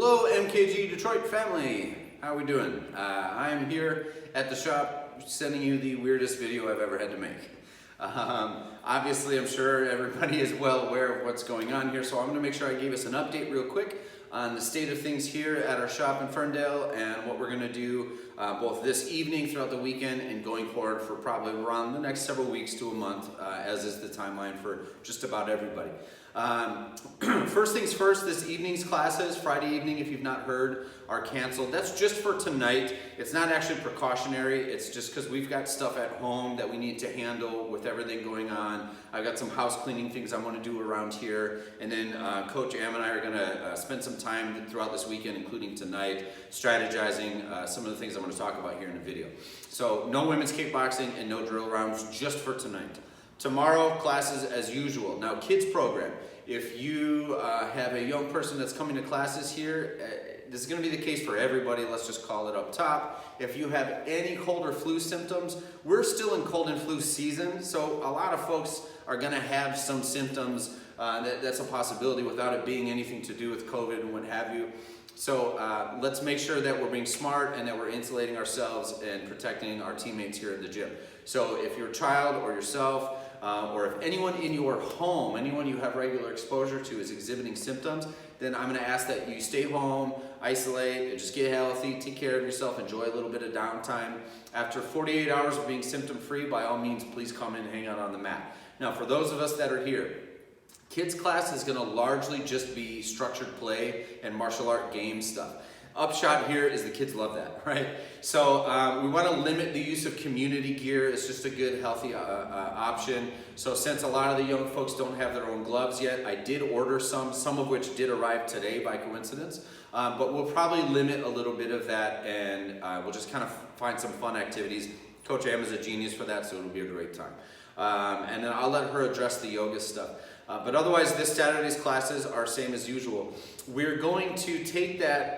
Hello MKG Detroit family, how are we doing? I'm here at the shop sending you the weirdest video I've ever had to make. Obviously I'm sure everybody is well aware of what's going on here, so I'm going to make sure I give us an update real quick on the state of things here at our shop in Ferndale and what we're going to do both this evening, throughout the weekend, and going forward for probably around the next several weeks to a month, as is the timeline for just about everybody. First things first, this evening's classes, Friday evening, if you've not heard, are canceled. That's just for tonight. It's not actually precautionary. It's just because we've got stuff at home that we need to handle with everything going on. I've got some house cleaning things I want to do around here. And then Coach Am and I are going to spend some time throughout this weekend, including tonight, strategizing some of the things I'm going to talk about here in the video. So no women's kickboxing and no drill rounds, just for tonight. Tomorrow, classes as usual. Now, kids program. If you have a young person that's coming to classes here, this is going to be the case for everybody. Let's just call it up top. If you have any cold or flu symptoms, we're still in cold and flu season, so a lot of folks are going to have some symptoms. That's a possibility without it being anything to do with COVID and what have you. So let's make sure that we're being smart and that we're insulating ourselves and protecting our teammates here at the gym. So if your child or yourself, or if anyone in your home, anyone you have regular exposure to is exhibiting symptoms, then I'm going to ask that you stay home, isolate, and just get healthy, take care of yourself, enjoy a little bit of downtime. After 48 hours of being symptom-free, by all means, please come in and hang out on the mat. Now, for those of us that are here, kids class is going to largely just be structured play and martial art game stuff. Upshot here is the kids love that, right? So we want to limit the use of community gear. It's just a good, healthy option. So since a lot of the young folks don't have their own gloves yet, I did order some of which did arrive today by coincidence. But we'll probably limit a little bit of that, and we'll just kind of find some fun activities. Coach Am is a genius for that, so it'll be a great time. And then I'll let her address the yoga stuff. But otherwise, this Saturday's classes are same as usual. We're going to take that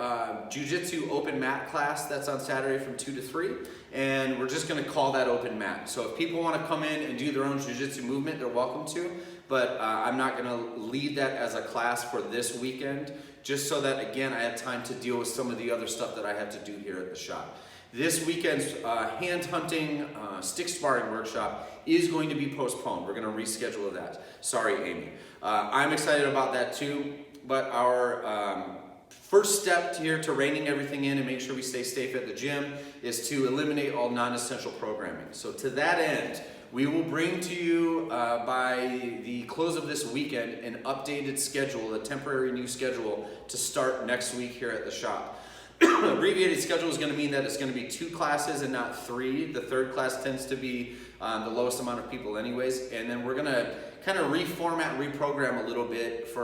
Jujitsu open mat class that's on Saturday from 2 to 3, and we're just going to call that open mat. So if people want to come in and do their own Jujitsu movement, they're welcome to, but I'm not going to lead that as a class for this weekend, just so that, again, I have time to deal with some of the other stuff that I have to do here at the shop. This weekend's hand hunting stick sparring workshop is going to be postponed. We're going to reschedule that. Sorry, Amy. I'm excited about that too, but our first step here to reining everything in and make sure we stay safe at the gym is to eliminate all non-essential programming. So to that end, we will bring to you by the close of this weekend an updated schedule, a temporary new schedule to start next week here at the shop. Abbreviated schedule is going to mean that it's going to be 2 classes and not 3. The third class tends to be the lowest amount of people anyways, and then we're going to kind of reformat, reprogram a little bit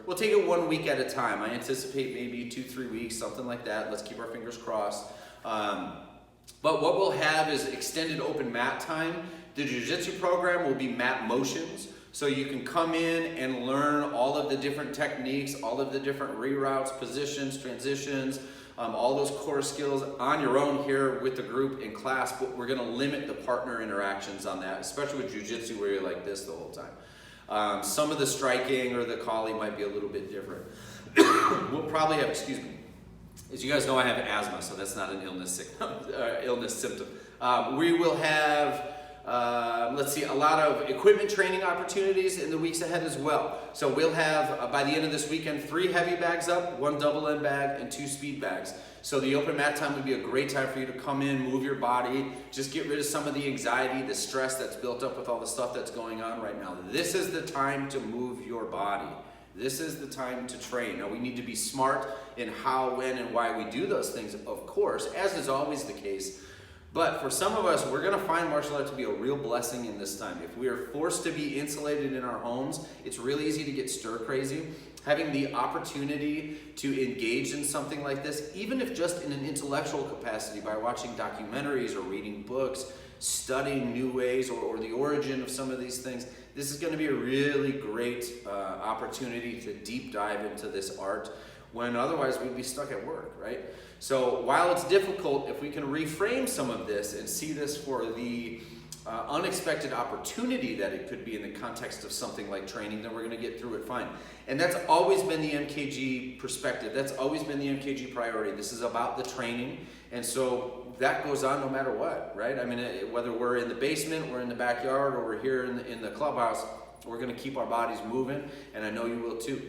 we'll take it 1 week at a time. I anticipate maybe 2-3 weeks, something like that. Let's keep our fingers crossed. But what we'll have is extended open mat time. The Jiu-Jitsu program will be mat motions. So you can come in and learn all of the different techniques, all of the different reroutes, positions, transitions, all those core skills on your own here with the group in class, but we're going to limit the partner interactions on that, especially with Jiu-Jitsu where you're like this the whole time. Some of the striking or the calling might be a little bit different. We'll probably have, excuse me, as you guys know, I have asthma, so that's not an illness symptom. We will have let's see, a lot of equipment training opportunities in the weeks ahead as well. So we'll have, by the end of this weekend, 3 heavy bags up, 1 double end bag, and 2 speed bags. So the open mat time would be a great time for you to come in, move your body, just get rid of some of the anxiety, the stress that's built up with all the stuff that's going on right now. This is the time to move your body. This is the time to train. Now, we need to be smart in how, when, and why we do those things, of course, as is always the case. But for some of us, we're going to find martial art to be a real blessing in this time. If we are forced to be insulated in our homes, it's really easy to get stir crazy. Having the opportunity to engage in something like this, even if just in an intellectual capacity by watching documentaries or reading books, studying new ways or the origin of some of these things, this is going to be a really great opportunity to deep dive into this art when otherwise we'd be stuck at work, right? So while it's difficult, if we can reframe some of this and see this for the unexpected opportunity that it could be in the context of something like training, then we're going to get through it fine. And that's always been the MKG perspective. That's always been the MKG priority. This is about the training, and so that goes on no matter what, right? I mean, whether we're in the basement, we're in the backyard, or we're here in the clubhouse, we're going to keep our bodies moving, and I know you will too.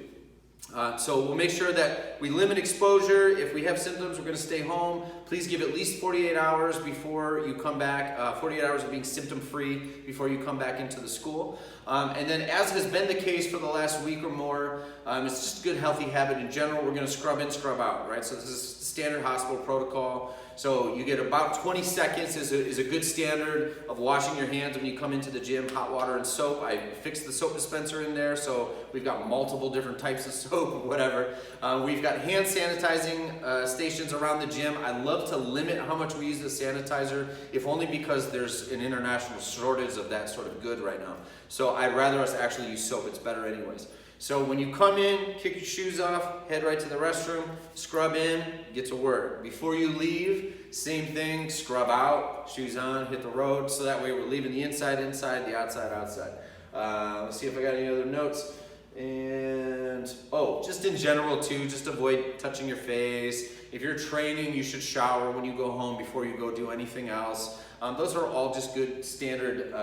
So we'll make sure that we limit exposure. If we have symptoms, we're going to stay home. Please give at least 48 hours before you come back, 48 hours of being symptom-free before you come back into the school. And then, as has been the case for the last week or more, it's just a good, healthy habit in general. We're going to scrub in, scrub out, right? So this is standard hospital protocol. So you get about 20 seconds is a good standard of washing your hands when you come into the gym, hot water and soap. I fixed the soap dispenser in there, so we've got multiple different types of soap, whatever. We've got hand sanitizing stations around the gym. I love to limit how much we use the sanitizer, if only because there's an international shortage of that sort of good right now. So I'd rather us actually use soap. It's better anyways. So when you come in, kick your shoes off, head right to the restroom, scrub in, get to work. Before you leave, same thing, scrub out, shoes on, hit the road, so that way we're leaving the inside, inside, the outside, outside. Let's see if I got any other notes. And, oh, just in general too, just avoid touching your face. If you're training, you should shower when you go home before you go do anything else. Those are all just good standard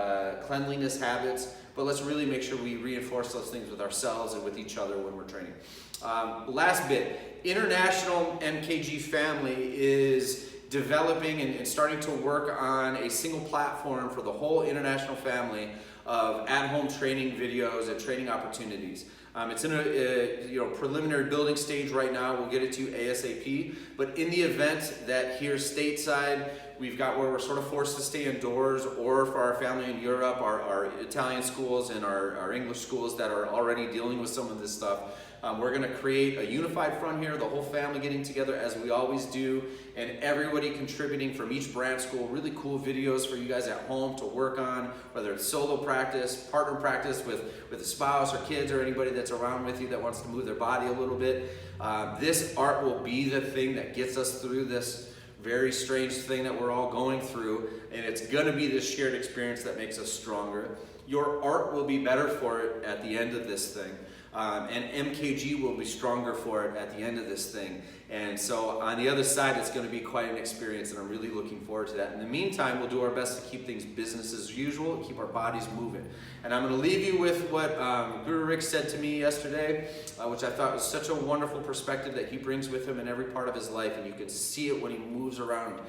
cleanliness habits, but let's really make sure we reinforce those things with ourselves and with each other when we're training. Last bit, international MKG family is developing and starting to work on a single platform for the whole international family of at-home training videos and training opportunities. It's in a preliminary building stage right now. We'll get it to you ASAP. But in the event that here stateside, we've got where we're sort of forced to stay indoors, or for our family in Europe, our Italian schools and our English schools that are already dealing with some of this stuff, we're going to create a unified front here, the whole family getting together as we always do, and everybody contributing from each brand school. Really cool videos for you guys at home to work on, whether it's solo practice, partner practice with a spouse or kids or anybody that's around with you that wants to move their body a little bit. This art will be the thing that gets us through this very strange thing that we're all going through, and it's going to be this shared experience that makes us stronger. Your art will be better for it at the end of this thing. And MKG will be stronger for it at the end of this thing. And so on the other side, it's going to be quite an experience, and I'm really looking forward to that. In the meantime, we'll do our best to keep things business as usual, keep our bodies moving. And I'm going to leave you with what Guru Rick said to me yesterday, which I thought was such a wonderful perspective that he brings with him in every part of his life, and you can see it when he moves around.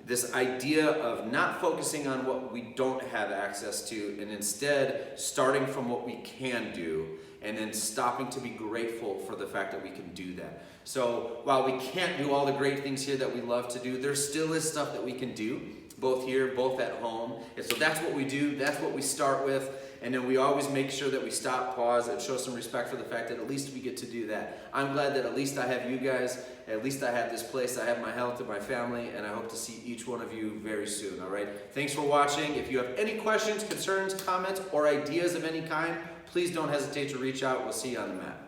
This idea of not focusing on what we don't have access to, and instead starting from what we can do, and then stopping to be grateful for the fact that we can do that. So while we can't do all the great things here that we love to do, there still is stuff that we can do, both here, both at home. And so that's what we do, that's what we start with. And then we always make sure that we stop, pause, and show some respect for the fact that at least we get to do that. I'm glad that at least I have you guys, at least I have this place, I have my health and my family, and I hope to see each one of you very soon, all right? Thanks for watching. If you have any questions, concerns, comments, or ideas of any kind, please don't hesitate to reach out. We'll see you on the mat.